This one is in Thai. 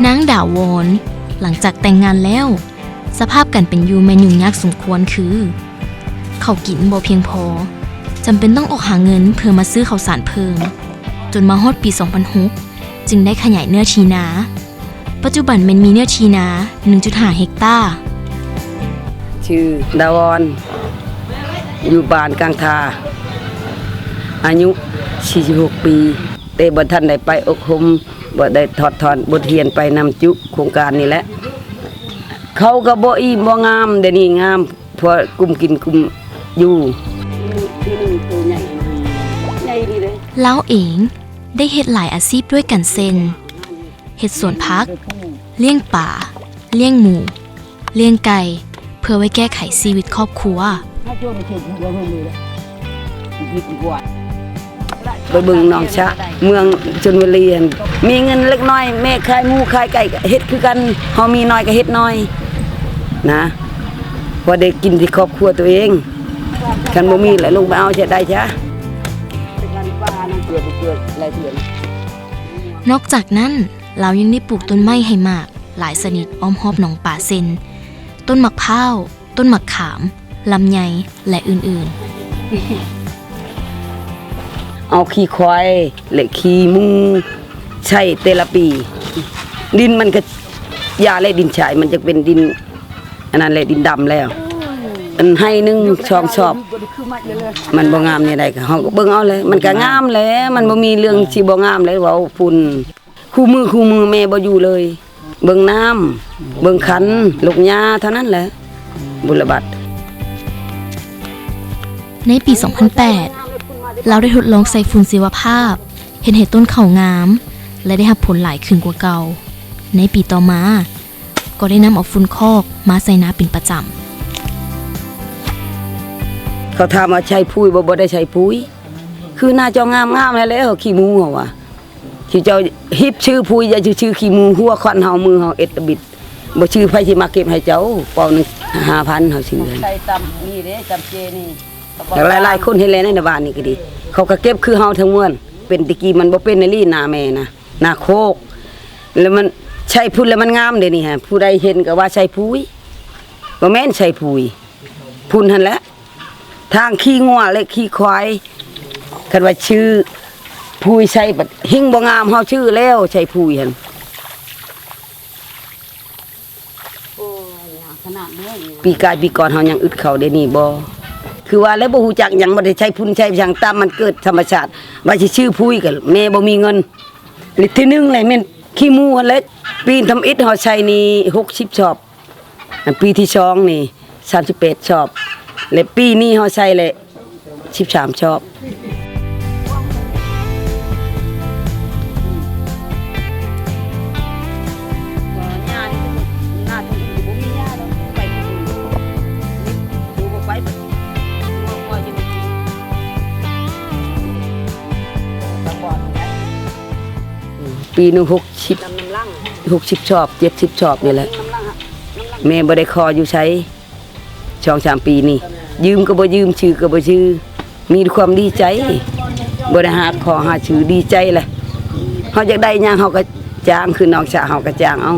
นางดาวรหลังจากแต่งงานแล้วสภาพการเป็นอยู่แม่นยุ่งยากสมควรคือเขาวกินบ่เพียงพอจำเป็นต้องออกหาเงินเพื่อมาซื้อข้าวสารเพิ่มจนมาฮอดปี 2006 จึงได้ขยายเนื้อที่นาปัจจุบันมันมีเนื้อที่นา 1.5 เฮกตาร์ชื่อดาวรอยู่บ้านกลางทาอายุ46 ปีแต่บ่ทันได้ไปอบรมบ่ได้ถอดถอนบทเรียนไปนำจุโครงการนี่แหละเขาก็บ่อิ่มบ่งามเดี๋ยวนี้งามพอกลุ่มกินกลุ่มอยู่ที่นี่ตัวใหญ่ใหญ่ดีเลยเล้าเองได้เฮ็ดหลายอาชีพด้วยกันเซ็นเฮ็ดสวนพักเลี้ยงป่าเลี้ยงหมูเลี้ยงไก่เพื่อไว้แก้ไขชีวิตครอบครัวไปบึงหนองชะเมืองชลบุรีมีเงินเล็กน้อยแม่ขายหมูขายไก่เฮ็ดคือกันเฮามีน้อยก็เฮ็ดน้อยนะพอได้กินที่ครอบครัวตัวเองคันบ่มีแล้วลงไปเอาจะได้จ้ะนอกจากนั้นเรายังได้ปลูกต้นไม้ให้มากหลายชนิดอ้อมรอบหนองป่าเซนต้นมะพร้าวต้นมะขามลำไยและอื่นๆเอาขี้ควายและขี้หมูใช้แต่ละปีดินมันก็ยาและดินฉายมันจะเป็นดินอันนั้นแหละดินดำแล้วอันให้นึงช่องชอบมันบ่งามนี่ได้ก็เฮาก็เบิ่งเอาเลยมันก็งามแหละมันบ่มีเรื่องสิบ่งามเลยเว้าฝุ่นคู่มือแม่บ่อยู่เลยเบิ่งน้ำเบิ่งขันลูกหญ้าเท่านั้นแหละบุรบัตรในปี 2008 เราได้ทดลองใส่ฝุ่นชีวภาพเห็นต้นข้าวงามและได้รับผลหลายขึ้นกว่าเก่าในปีต่อมาก็ได้นำเอาฝุ่นคอกมาใส่นาเป็นประจำเขาถามว่าใช้ปุ๋ยบ่ได้ใช้ปุ๋ยคือหน้าเจ้างามแล้วขี้หมูเหรอวะที่เจ้าฮิบชื่อปุ๋ยอย่าชื่อขี้หมูหัวควันเฮามือเฮาเอ็ดบิดบ่ชื่อไผสิมาเก็บให้เจ้าเป่านึง 5,000 เฮาชื่อใส่ตำนี่เด้ตำเจนี่หลายๆคนเฮ็ดแล้วในบ้านนี่ก็ดีเขาก็เก็บคือเฮาทั้งมวลเป็นตะกี้มันบ่เป็นในลี่นาแม่นะนาโคกแล้วมันใช้พุ่นแล้วมันงามเด้นี่ฮะผู้ใดเห็นก็ว่าใช้ปุ๋ยบ่แม่นใช้ปุ๋ยพุ่นหั่นแหละทางขี้งัวและขี้ควายคันว่าชื่อผู้ใช้บัดหิ้งบ่งามเฮาชื่อแล้วใช้ผู้หั่นปีกายปีก่อนเฮายังอึดเข้าได้นี่บ่คือว่าแล้วบ่ฮู้จักหยังบ่ได้ใช้พุ่นใช้หยังตามมันเกิดธรรมชาติว่าสิชื่อผู้ก็แม่บ่มีเงินลิที่1เลยแม่นขี้หมูหั่นแหละปีนทำอิฐเฮาใช้นี่60ชอบปีที่2นี่38ชอบและปีนี้เฮาใช้เลย13ชอบปีนึง60ชอบ70ชอบนี่แหละแม่บ่ได้คออยู่ใช้2-3 ปีนี่ยืมก็บ่ยืมชื่อก็บ่ชื่อมีความดีใจบ่ได้หาขอหาชื่อดีใจแหละเฮาอยากได้หยังเฮาก็จ้างคือน้องสาวเฮาก็จ้างเอา